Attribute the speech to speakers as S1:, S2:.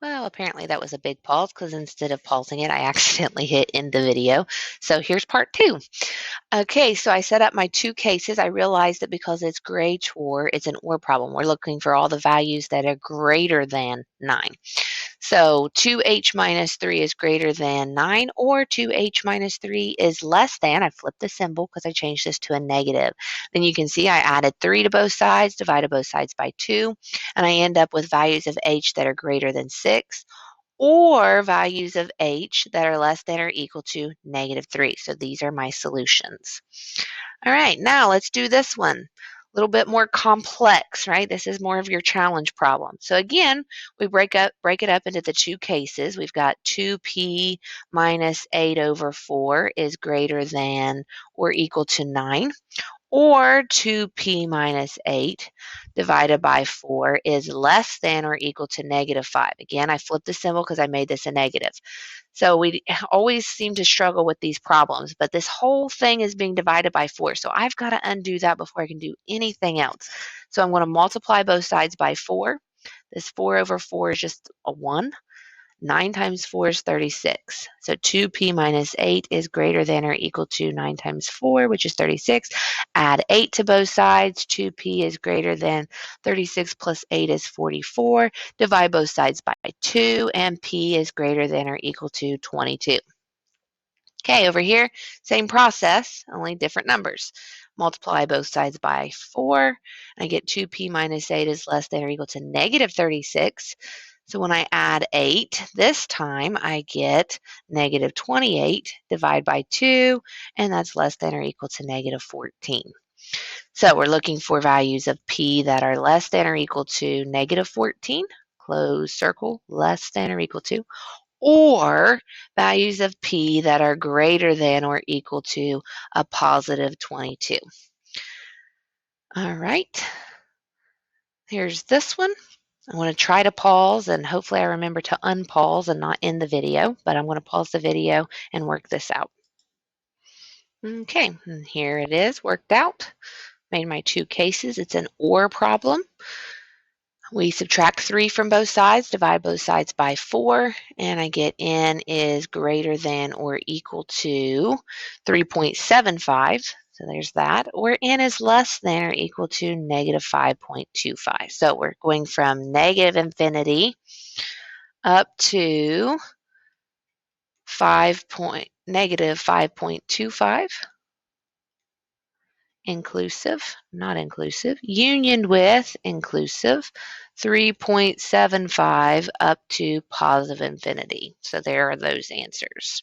S1: Well, apparently that was a big pause because instead of pausing it, I accidentally hit end the video. So here's part two. Okay, so I set up my two cases. I realized that because it's grade 4, it's an OR problem. We're looking for all the values that are greater than 9. So 2h minus 3 is greater than 9, or 2h minus 3 is less than. I flipped the symbol because I changed this to a negative. Then you can see I added 3 to both sides, divided both sides by 2, and I end up with values of h that are greater than 6, or values of h that are less than or equal to -3. So these are my solutions. All right, now let's do this one. A little bit more complex, right? This is more of your challenge problem. So again, we break it up into the two cases. We've got 2p minus 8 over 4 is greater than or equal to 9, or 2p minus 8 divided by 4 is less than or equal to -5. Again, I flipped the symbol because I made this a negative. So we always seem to struggle with these problems, but this whole thing is being divided by 4. So I've got to undo that before I can do anything else. So I'm going to multiply both sides by 4. This 4 over 4 is just a 1. 9 times 4 is 36. So 2p minus 8 is greater than or equal to 9 times 4, which is 36. Add 8 to both sides. 2p is greater than 36 plus 8 is 44. Divide both sides by 2, and p is greater than or equal to 22. Okay, over here, same process, only different numbers. Multiply both sides by 4. I get 2p minus 8 is less than or equal to -36. So when I add 8, this time I get -28. Divide by 2, and that's less than or equal to -14. So we're looking for values of p that are less than or equal to -14, close circle, less than or equal to, or values of p that are greater than or equal to a positive 22. All right, here's this one. I want to try to pause, and hopefully I remember to unpause and not end the video, but I'm going to pause the video and work this out. Okay, and here it is worked out. Made my two cases. It's an OR problem. We subtract 3 from both sides, divide both sides by 4, and I get n is greater than or equal to 3.75. So there's that. Or n is less than or equal to -5.25. So we're going from negative infinity up to -5.25, inclusive, not inclusive, union with, inclusive, 3.75 up to positive infinity. So there are those answers.